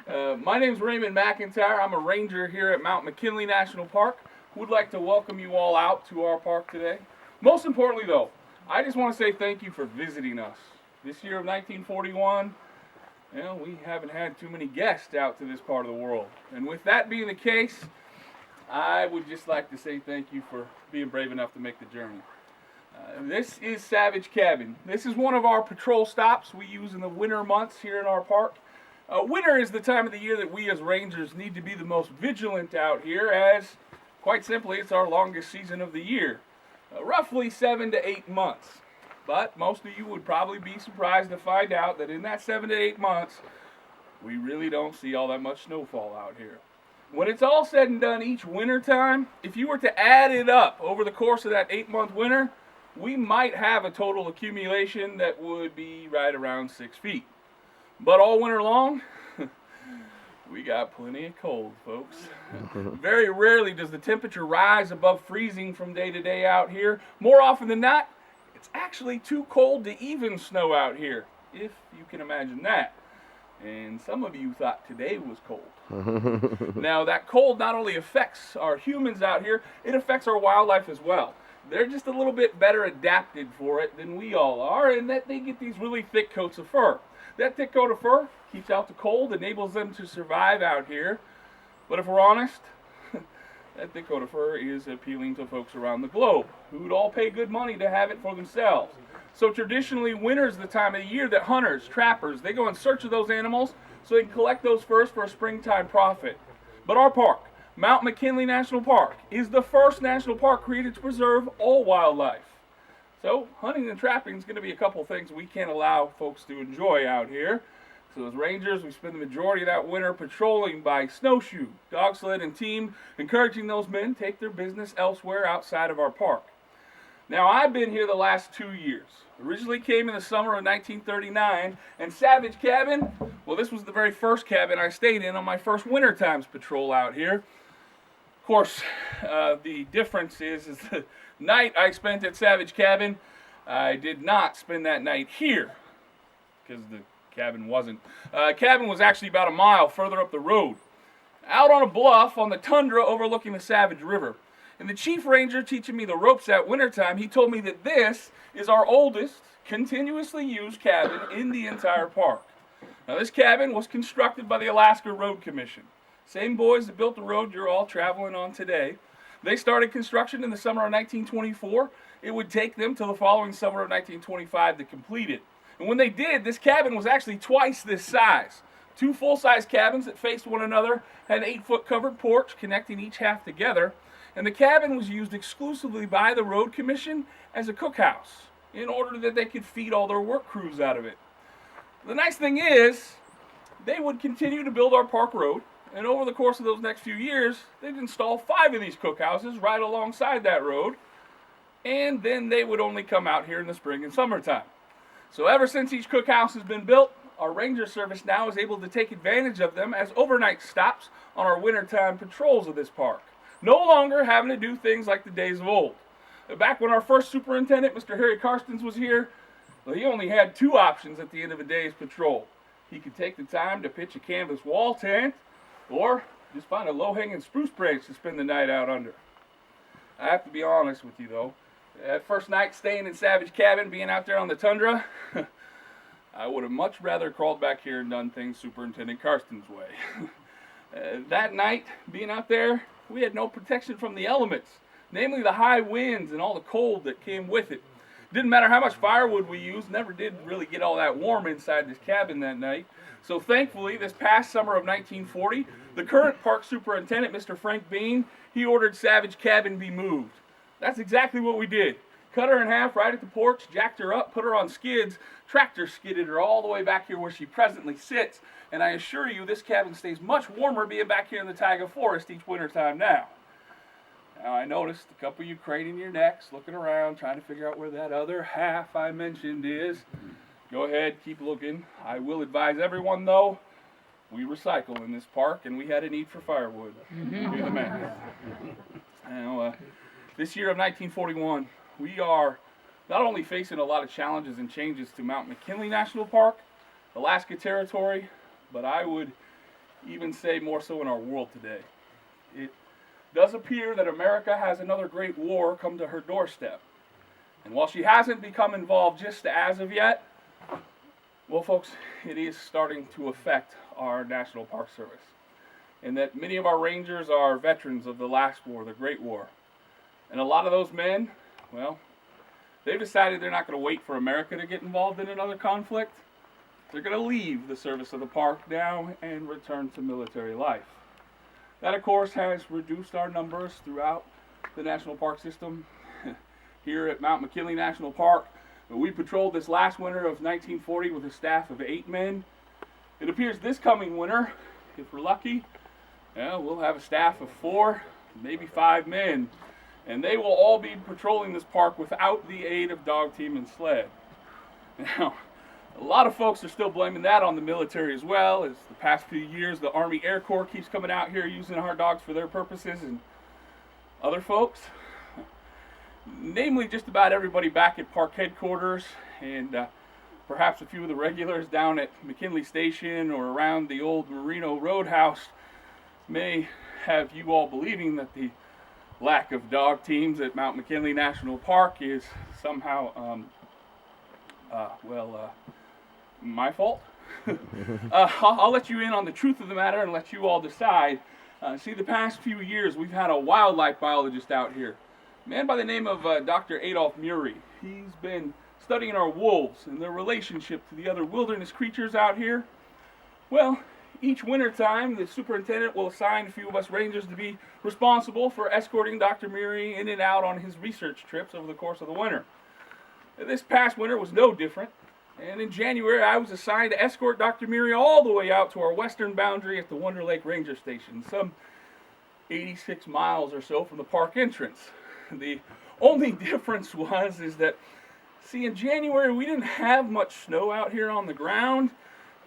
My name's Raymond McIntyre. I'm a ranger here at Mount McKinley National Park. Would like to welcome you all out to our park today. Most importantly though, I just want to say thank you for visiting us. This year of 1941, we haven't had too many guests out to this part of the world. And with that being the case, I would just like to say thank you for being brave enough to make the journey. This is Savage Cabin. This is one of our patrol stops we use in the winter months here in our park. Winter is the time of the year that we as rangers need to be the most vigilant out here, as quite simply it's our longest season of the year. Roughly 7 to 8 months. But most of you would probably be surprised to find out that in that 7 to 8 months, we really don't see all that much snowfall out here. When it's all said and done each winter time, if you were to add it up over the course of that 8-month winter, we might have a total accumulation that would be right around 6 feet. But all winter long, we got plenty of cold, folks. Very rarely does the temperature rise above freezing from day to day out here. More often than not, it's actually too cold to even snow out here, if you can imagine that. And some of you thought today was cold. Now, that cold not only affects our humans out here, it affects our wildlife as well. They're just a little bit better adapted for it than we all are, in that they get these really thick coats of fur. That thick coat of fur keeps out the cold, enables them to survive out here. But if we're honest, that thick coat of fur is appealing to folks around the globe, who'd all pay good money to have it for themselves. So traditionally, winter's the time of the year that hunters, trappers, they go in search of those animals so they can collect those furs for a springtime profit. But our park, Mount McKinley National Park, is the first national park created to preserve all wildlife. So hunting and trapping is going to be a couple things we can't allow folks to enjoy out here. So as rangers, we spend the majority of that winter patrolling by snowshoe, dog sled, and team, encouraging those men to take their business elsewhere outside of our park. Now, I've been here the last 2 years. Originally came in the summer of 1939, and Savage Cabin, well, this was the very first cabin I stayed in on my first winter times patrol out here. Of course, the difference is the night I spent at Savage Cabin, I did not spend that night here, because the cabin wasn't. Cabin was actually about a mile further up the road, out on a bluff on the tundra overlooking the Savage River. And the chief ranger teaching me the ropes at wintertime, he told me that this is our oldest continuously used cabin in the entire park. Now, this cabin was constructed by the Alaska Road Commission. Same boys that built the road you're all traveling on today. They started construction in the summer of 1924. It would take them till the following summer of 1925 to complete it. And when they did, this cabin was actually twice this size. 2 full-size cabins that faced one another had an 8-foot covered porch connecting each half together. And the cabin was used exclusively by the Road Commission as a cookhouse in order that they could feed all their work crews out of it. The nice thing is, they would continue to build our park road, and over the course of those next few years, they'd install 5 of these cookhouses right alongside that road, and then they would only come out here in the spring and summertime. So ever since each cookhouse has been built, our ranger service now is able to take advantage of them as overnight stops on our wintertime patrols of this park. No longer having to do things like the days of old. Back when our first superintendent, Mr. Harry Karstens, was here, well, he only had 2 options at the end of a day's patrol. He could take the time to pitch a canvas wall tent, or just find a low-hanging spruce branch to spend the night out under. I have to be honest with you, though. That first night staying in Savage Cabin, being out there on the tundra, I would have much rather crawled back here and done things Superintendent Karstens' way. That night, being out there, we had no protection from the elements, namely the high winds and all the cold that came with it. Didn't matter how much firewood we used, never did really get all that warm inside this cabin that night. So thankfully, this past summer of 1940, the current park superintendent, Mr. Frank Bean, he ordered Savage Cabin be moved. That's exactly what we did. Cut her in half right at the porch, jacked her up, put her on skids, tractor skidded her all the way back here where she presently sits. And I assure you, this cabin stays much warmer being back here in the taiga forest each wintertime now. Now, I noticed a couple of you craning your necks, looking around, trying to figure out where that other half I mentioned is. Go ahead, keep looking. I will advise everyone, though, we recycle in this park, and we had a need for firewood. Do the math. Now, this year of 1941, we are not only facing a lot of challenges and changes to Mount McKinley National Park, Alaska Territory, but I would even say more so in our world today. It does appear that America has another great war come to her doorstep. And while she hasn't become involved just as of yet, well, folks, it is starting to affect our National Park Service. And that many of our rangers are veterans of the last war, the Great War. And a lot of those men, well, they've decided they're not going to wait for America to get involved in another conflict. They're going to leave the service of the park now and return to military life. That, of course, has reduced our numbers throughout the national park system. Here at Mount McKinley National Park, we patrolled this last winter of 1940 with a staff of 8 men. It appears this coming winter, if we're lucky, we'll have a staff of 4, maybe 5 men. And they will all be patrolling this park without the aid of dog team and sled. Now, a lot of folks are still blaming that on the military as well. As the past few years, the Army Air Corps keeps coming out here using our dogs for their purposes, and other folks, namely just about everybody back at park headquarters, and perhaps a few of the regulars down at McKinley Station or around the old Merino Roadhouse, may have you all believing that the lack of dog teams at Mount McKinley National Park is somehow, my fault. I'll let you in on the truth of the matter and let you all decide. See, the past few years we've had a wildlife biologist out here, a man by the name of Dr. Adolph Murray. He's been studying our wolves and their relationship to the other wilderness creatures out here. Well, each winter time, the superintendent will assign a few of us rangers to be responsible for escorting Dr. Murray in and out on his research trips over the course of the winter. This past winter was no different, and in January I was assigned to escort Dr. Murray all the way out to our western boundary at the Wonder Lake Ranger Station, some 86 miles or so from the park entrance. The only difference is that, see, in January we didn't have much snow out here on the ground,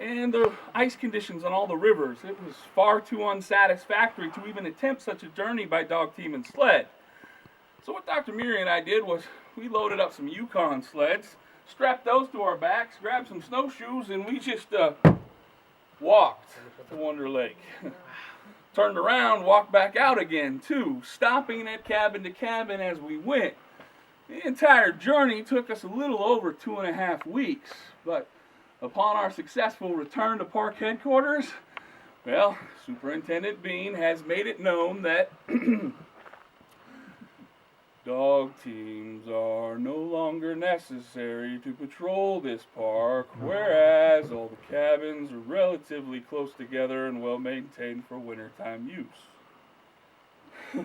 and the ice conditions on all the rivers. It was far too unsatisfactory to even attempt such a journey by dog team and sled. So what Dr. Murray and I did was we loaded up some Yukon sleds, strapped those to our backs, grabbed some snowshoes, and we just walked to Wonder Lake. Turned around, walked back out again too, stopping at cabin to cabin as we went. The entire journey took us a little over 2.5 weeks, but upon our successful return to park headquarters, well, Superintendent Bean has made it known that dog teams are no longer necessary to patrol this park, whereas all the cabins are relatively close together and well maintained for wintertime use.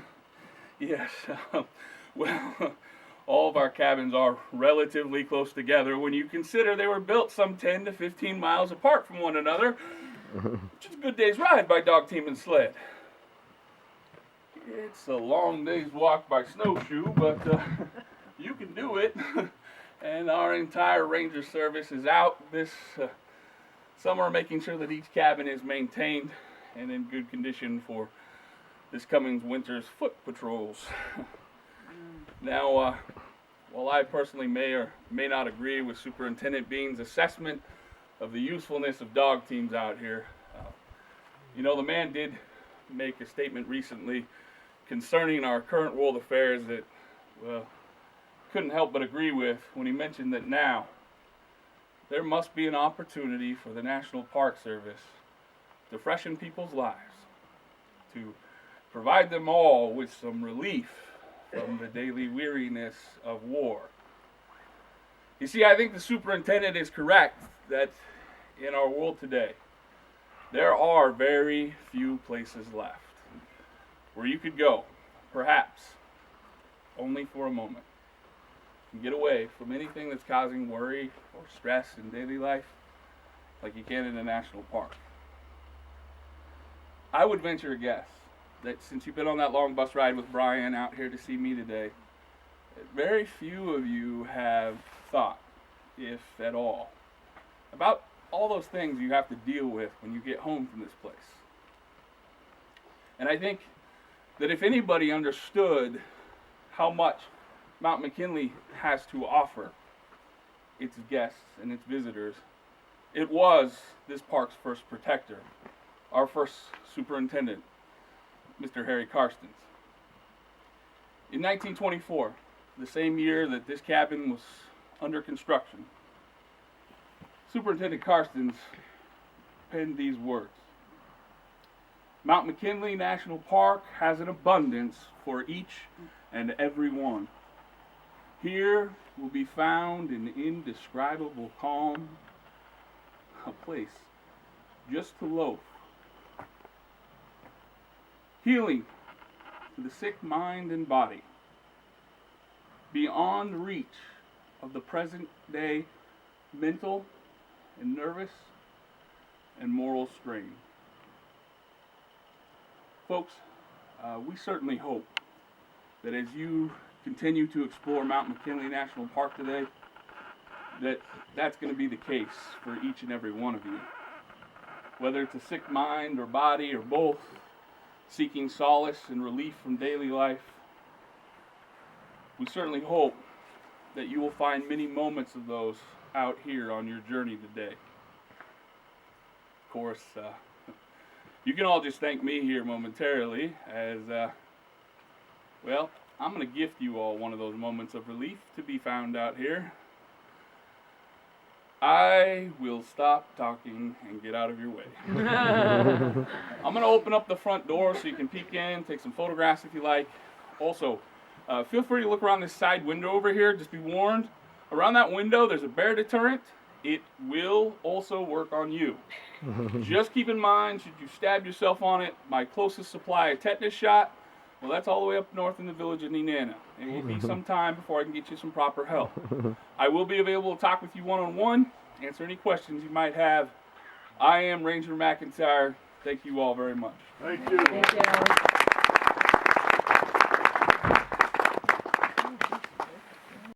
Yes, well, all of our cabins are relatively close together when you consider they were built some 10 to 15 miles apart from one another, which is a good day's ride by dog team and sled. It's a long day's walk by snowshoe, but you can do it. And our entire ranger service is out this summer making sure that each cabin is maintained and in good condition for this coming winter's foot patrols. Now, while I personally may or may not agree with Superintendent Bean's assessment of the usefulness of dog teams out here, the man did make a statement recently concerning our current world affairs that, well, couldn't help but agree with when he mentioned that now there must be an opportunity for the National Park Service to freshen people's lives, to provide them all with some relief from the daily weariness of war. You see, I think the superintendent is correct that in our world today, there are very few places left where you could go, perhaps only for a moment, and get away from anything that's causing worry or stress in daily life like you can in a national park. I would venture a guess that since you've been on that long bus ride with Brian out here to see me today, very few of you have thought, if at all, about all those things you have to deal with when you get home from this place. And I think that if anybody understood how much Mount McKinley has to offer its guests and its visitors, it was this park's first protector, our first superintendent, Mr. Harry Karstens. In 1924, the same year that this cabin was under construction, Superintendent Karstens penned these words: Mount McKinley National Park has an abundance for each and every one. Here will be found an indescribable calm, a place just to loaf, healing to the sick mind and body, beyond reach of the present day mental and nervous and moral strain. Folks, we certainly hope that as you continue to explore Mount McKinley National Park today, that's going to be the case for each and every one of you. Whether it's a sick mind or body or both, seeking solace and relief from daily life, we certainly hope that you will find many moments of those out here on your journey today. Of course, you can all just thank me here momentarily as, well, I'm going to gift you all one of those moments of relief to be found out here. I will stop talking and get out of your way. I'm going to open up the front door so you can peek in, take some photographs if you like. Also, feel free to look around this side window over here. Just be warned, around that window there's a bear deterrent. It will also work on you. Just keep in mind, should you stab yourself on it, my closest supply of tetanus shot, well, that's all the way up north in the village of Nenana. It will be some time before I can get you some proper help. I will be available to talk with you one-on-one, answer any questions you might have. I am Ranger McIntyre. Thank you all very much. Thank you. Thank you.